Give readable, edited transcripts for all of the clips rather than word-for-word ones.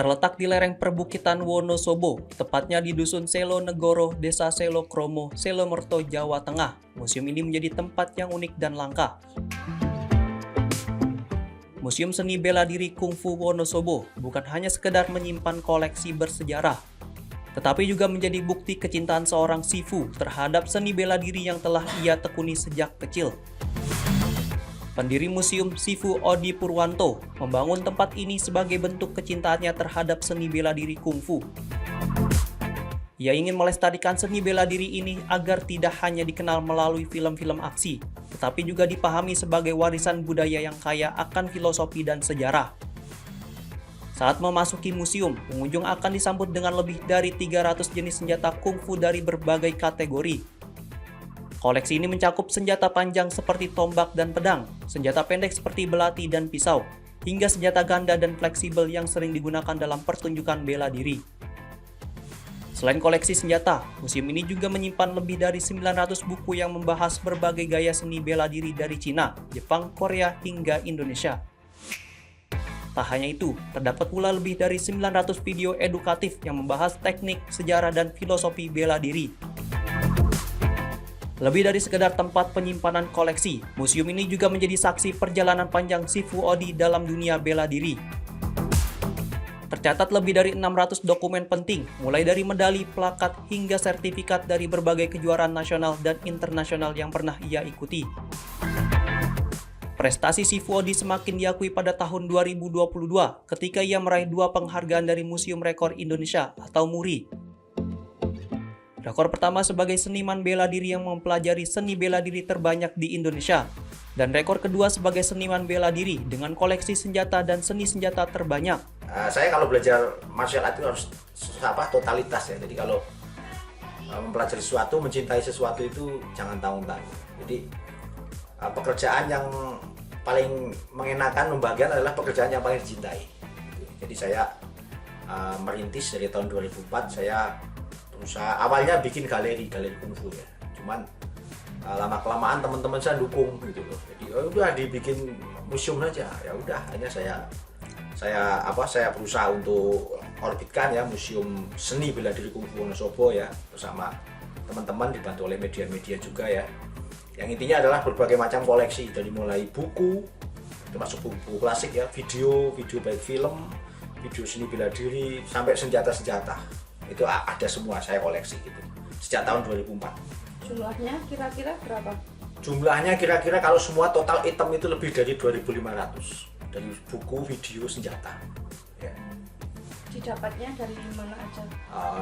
Terletak di lereng perbukitan Wonosobo, tepatnya di Dusun Selo Negoro, Desa Selo Kromo, Selomerto, Jawa Tengah. Museum ini menjadi tempat yang unik dan langka. Museum Seni Bela Diri Kungfu Wonosobo bukan hanya sekedar menyimpan koleksi bersejarah, tetapi juga menjadi bukti kecintaan seorang Sifu terhadap seni bela diri yang telah ia tekuni sejak kecil. Pendiri museum, Sifu Odi Purwanto, membangun tempat ini sebagai bentuk kecintaannya terhadap seni bela diri kungfu. Ia ingin melestarikan seni bela diri ini agar tidak hanya dikenal melalui film-film aksi, tetapi juga dipahami sebagai warisan budaya yang kaya akan filosofi dan sejarah. Saat memasuki museum, pengunjung akan disambut dengan lebih dari 300 jenis senjata kungfu dari berbagai kategori. Koleksi ini mencakup senjata panjang seperti tombak dan pedang, senjata pendek seperti belati dan pisau, hingga senjata ganda dan fleksibel yang sering digunakan dalam pertunjukan bela diri. Selain koleksi senjata, museum ini juga menyimpan lebih dari 900 buku yang membahas berbagai gaya seni bela diri dari Cina, Jepang, Korea, hingga Indonesia. Tak hanya itu, terdapat pula lebih dari 900 video edukatif yang membahas teknik, sejarah, dan filosofi bela diri. Lebih dari sekedar tempat penyimpanan koleksi, museum ini juga menjadi saksi perjalanan panjang Sifu Odi dalam dunia bela diri. Tercatat lebih dari 600 dokumen penting, mulai dari medali, plakat, hingga sertifikat dari berbagai kejuaraan nasional dan internasional yang pernah ia ikuti. Prestasi Sifu Odi semakin diakui pada tahun 2022 ketika ia meraih 2 penghargaan dari Museum Rekor Indonesia atau MURI. Rekor pertama sebagai seniman bela diri yang mempelajari seni bela diri terbanyak di Indonesia, dan rekor kedua sebagai seniman bela diri dengan koleksi senjata dan seni senjata terbanyak. Saya kalau belajar martial art itu harus totalitas ya. Jadi kalau mempelajari sesuatu, mencintai sesuatu itu jangan tanggung-tanggung. Jadi pekerjaan yang paling mengenakan, membahagiakan adalah pekerjaan yang paling dicintai. Jadi saya merintis dari tahun 2004, saya berusaha awalnya bikin galeri kungfu ya. Cuman lama-kelamaan teman-teman saya dukung gitu loh. Jadi udah dibikin museum aja. Ya udah, hanya saya berusaha untuk orbitkan ya museum seni bela diri kungfu Wonosobo ya, bersama teman-teman, dibantu oleh media-media juga ya. Yang intinya adalah berbagai macam koleksi, dari mulai buku, termasuk buku klasik ya, video baik film, video seni bela diri, sampai senjata-senjata. Itu ada semua, saya koleksi gitu sejak tahun 2004. Jumlahnya kira-kira berapa? Jumlahnya kira-kira kalau semua total item itu lebih dari 2.500 dari buku, video, senjata ya. Didapatnya dari mana aja?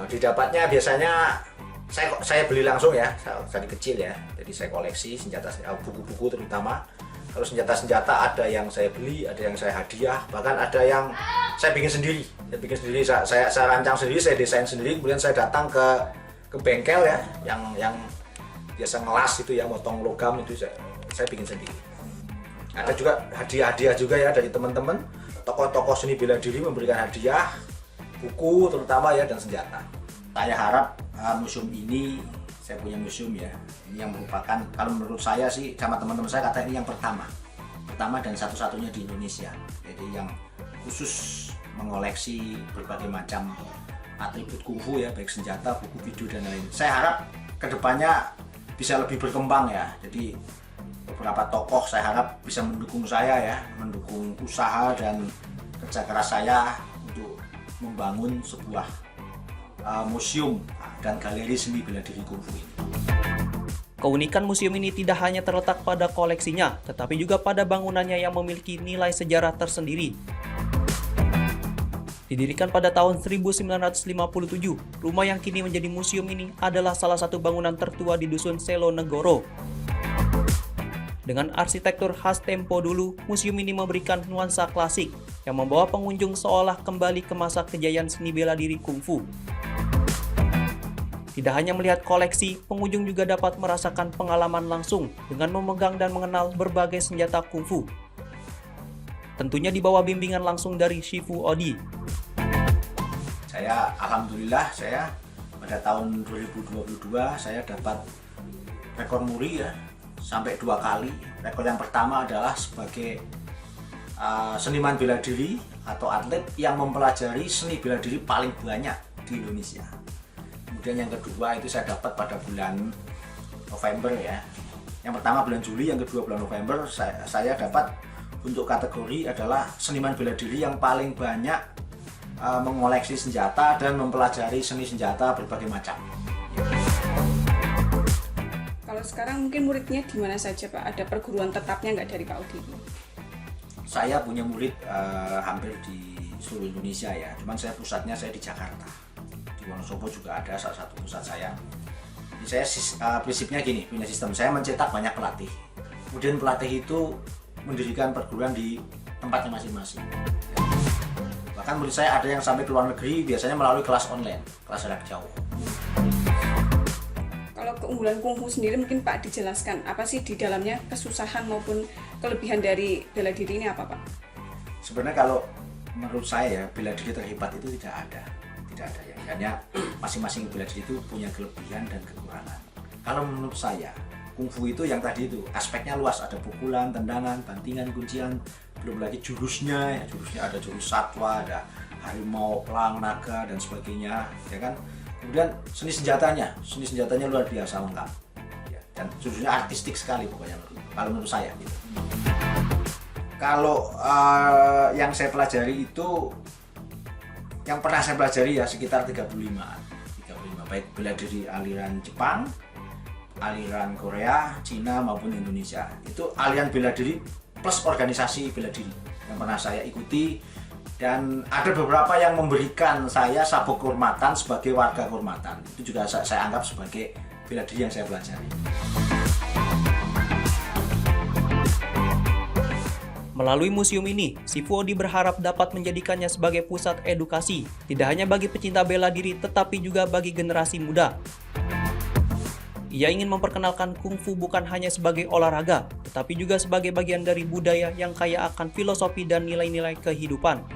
Didapatnya biasanya saya beli langsung ya, dari kecil ya. Jadi saya koleksi senjata, buku-buku terutama. Kalau senjata-senjata ada yang saya beli, ada yang saya hadiah, bahkan ada yang saya bikin sendiri. Saya rancang sendiri, saya desain sendiri, kemudian saya datang ke bengkel ya, yang biasa ngelas itu ya, motong logam itu saya bikin sendiri. Ada juga hadiah-hadiah juga ya dari teman-teman, tokoh-tokoh seni bela diri memberikan hadiah, buku terutama ya, dan senjata. Saya harap museum ini, saya punya museum ya, ini yang merupakan, kalau menurut saya sih sama teman-teman saya, kata ini yang pertama dan satu-satunya di Indonesia. Jadi yang khusus mengoleksi berbagai macam atribut kungfu ya, baik senjata, buku, video, dan lain. Saya harap kedepannya bisa lebih berkembang ya. Jadi beberapa tokoh saya harap bisa mendukung saya ya, mendukung usaha dan kerja keras saya untuk membangun sebuah museum dan galeri seni bela diri kungfu ini. Keunikan museum ini tidak hanya terletak pada koleksinya, tetapi juga pada bangunannya yang memiliki nilai sejarah tersendiri. Didirikan pada tahun 1957, rumah yang kini menjadi museum ini adalah salah satu bangunan tertua di Dusun Selo Negoro. Dengan arsitektur khas tempo dulu, museum ini memberikan nuansa klasik yang membawa pengunjung seolah kembali ke masa kejayaan seni bela diri kungfu. Tidak hanya melihat koleksi, pengunjung juga dapat merasakan pengalaman langsung dengan memegang dan mengenal berbagai senjata kungfu. Tentunya di bawah bimbingan langsung dari Sifu Odi. Alhamdulillah pada tahun 2022 saya dapat rekor MURI ya, sampai 2 kali. Rekor yang pertama adalah sebagai seniman bela diri atau atlet yang mempelajari seni bela diri paling banyak di Indonesia. Kemudian yang kedua itu saya dapat pada bulan November ya. Yang pertama bulan Juli, yang kedua bulan November saya dapat untuk kategori adalah seniman bela diri yang paling banyak mengoleksi senjata dan mempelajari seni senjata berbagai macam. Kalau sekarang mungkin muridnya di mana saja Pak? Ada perguruan tetapnya nggak dari Pak Udi? Saya punya murid hampir di seluruh Indonesia ya. Cuman pusatnya saya di Jakarta. Di Wonosobo juga ada salah satu pusat saya. Jadi saya prinsipnya gini, punya sistem. Saya mencetak banyak pelatih. Kemudian pelatih itu mendirikan perguruan di tempatnya masing-masing. Bahkan murid saya ada yang sampai ke luar negeri, biasanya melalui kelas online, kelas jarak jauh. Kalau keunggulan kungfu sendiri mungkin Pak dijelaskan apa sih di dalamnya, kesusahan maupun kelebihan dari bela diri ini apa Pak? Sebenarnya kalau menurut saya ya, bela diri terhebat itu tidak ada ya. Hanya masing-masing bela diri itu punya kelebihan dan kekurangan. Kalau menurut saya kungfu itu yang tadi itu aspeknya luas, ada pukulan, tendangan, bantingan, kuncian, belum lagi jurusnya ada jurus satwa, ada harimau, pelang, naga dan sebagainya ya kan. Kemudian seni senjatanya luar biasa lengkap ya, dan jurusnya artistik sekali pokoknya kalau menurut saya gitu. Kalau yang saya pelajari itu yang pernah saya pelajari ya sekitar 35 baik bela diri aliran Jepang, aliran Korea, Cina maupun Indonesia. Itu aliran bela diri plus organisasi bela diri yang pernah saya ikuti, dan ada beberapa yang memberikan saya sabuk kehormatan sebagai warga kehormatan. Itu juga saya anggap sebagai bela diri yang saya pelajari. Melalui museum ini, Sifu Odi berharap dapat menjadikannya sebagai pusat edukasi, tidak hanya bagi pecinta bela diri, tetapi juga bagi generasi muda. Ia ingin memperkenalkan kungfu bukan hanya sebagai olahraga, tetapi juga sebagai bagian dari budaya yang kaya akan filosofi dan nilai-nilai kehidupan.